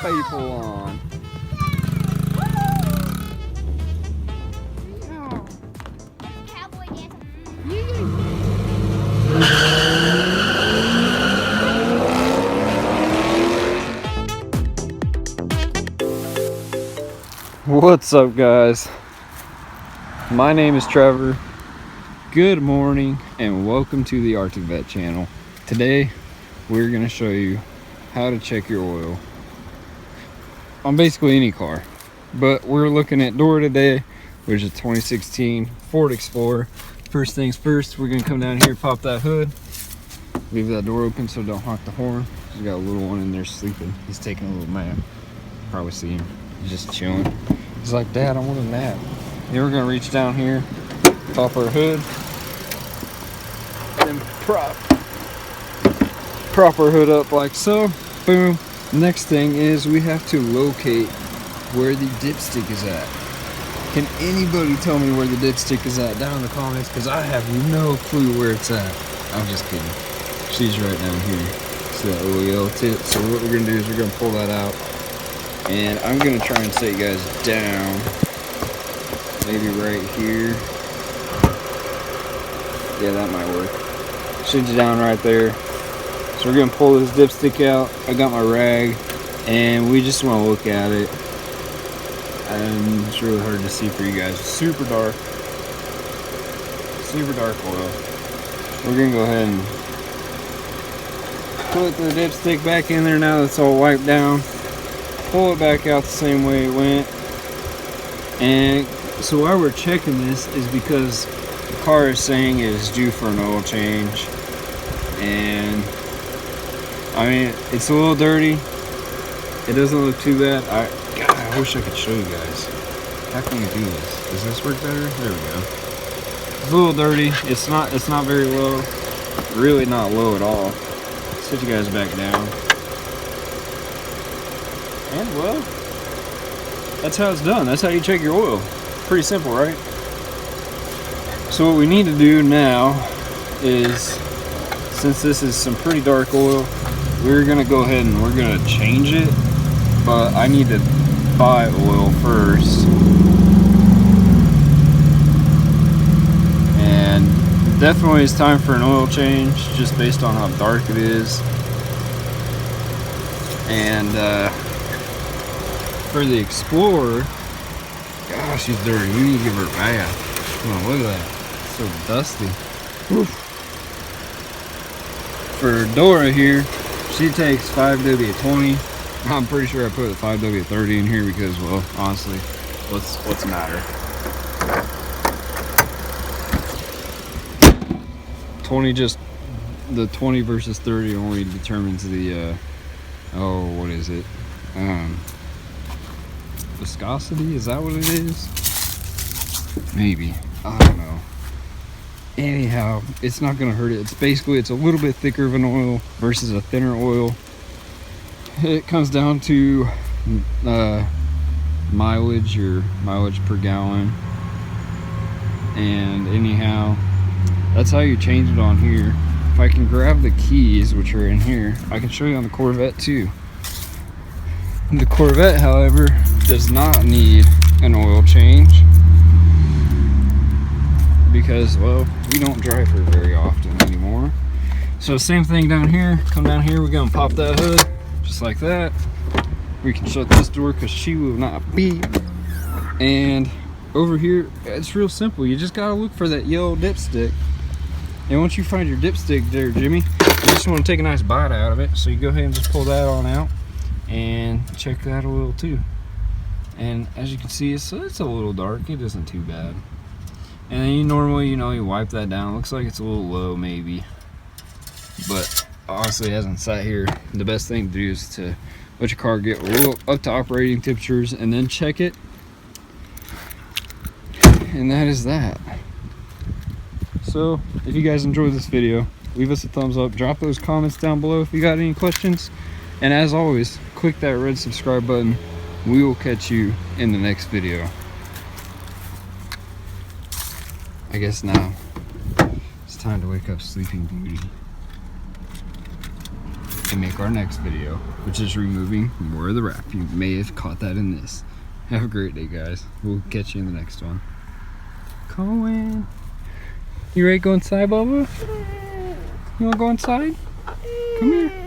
people on. What's up, guys? My name is Trevor. Good morning and welcome to the Arctic Vet channel. Today we're going to show you how to check your oil on basically any car, but we're looking at Dora today, which is a 2016 Ford Explorer. First things first, we're going to come down here, pop that hood, leave that door open so don't honk the horn. He's got a little one in there sleeping. He's taking a little nap. Probably see him. He's just chilling. He's like, Dad, I want a nap. Then we're gonna reach down here, pop our hood, and prop our hood up like so. Boom. Next thing is we have to locate where the dipstick is at. Can anybody tell me where the dipstick is at down in the comments? Because I have no clue where it's at. I'm just kidding. She's right down here. See that little yellow tip? So what we're gonna do is we're gonna pull that out. And I'm gonna try and set you guys down, maybe right here. Yeah, that might work. Set you down right there. So we're gonna pull this dipstick out. I got my rag, and we just want to look at it. And it's really hard to see for you guys. Super dark oil. We're gonna go ahead and put the dipstick back in there now that it's all wiped down. Pull it back out the same way it went. And so why we're checking this is because the car is saying it is due for an oil change. And I mean, it's a little dirty. It doesn't look too bad. God, I wish I could show you guys. How can we do this? Does this work better? There we go. It's a little dirty. It's not very low. Really not low at all. Sit you guys back down. And well, that's how it's done. That's how you check your oil. Pretty simple, right? So what we need to do now is, since this is some pretty dark oil, we're gonna go ahead and we're gonna change it, but I need to buy oil first. And definitely it's time for an oil change, just based on how dark it is. And for the Explorer, gosh, she's dirty. We need to give her a bath. Come on, look at that. It's so dusty. Oof. For Dora here, she takes 5W20. I'm pretty sure I put a 5W30 in here because, well, honestly, what's the matter? 20, just the 20 versus 30 only determines the what is it? Viscosity, is that what it is? Maybe, I don't know. Anyhow, it's not gonna hurt it. It's a little bit thicker of an oil versus a thinner oil. It comes down to mileage, or mileage per gallon. And anyhow, that's how you change it on here. If I can grab the keys, which are in here, I can show you on the Corvette too. The Corvette, however, does not need an oil change because, well, we don't drive her very often anymore. So same thing down here. Come down here, we're gonna pop that hood just like that. We can shut this door because she will not beep. And over here, it's real simple. You just gotta look for that yellow dipstick. And once you find your dipstick there, Jimmy, you just want to take a nice bite out of it. So you go ahead and just pull that on out and check that oil too. And as you can see, it's a little dark. It isn't too bad. And then you normally, you wipe that down. It looks like it's a little low maybe, but honestly, it hasn't sat here. The best thing to do is to let your car get a little up to operating temperatures and then check it. And that is that. So if you guys enjoyed this video, leave us a thumbs up, drop those comments down below if you got any questions, and as always, click that red subscribe button. We will catch you in the next video. I guess now it's time to wake up Sleeping Beauty. and make our next video, which is removing more of the wrap. You may have caught that in this. Have a great day, guys. We'll catch you in the next one. Cohen, you ready to go inside, Bubba? You want to go inside? Come here.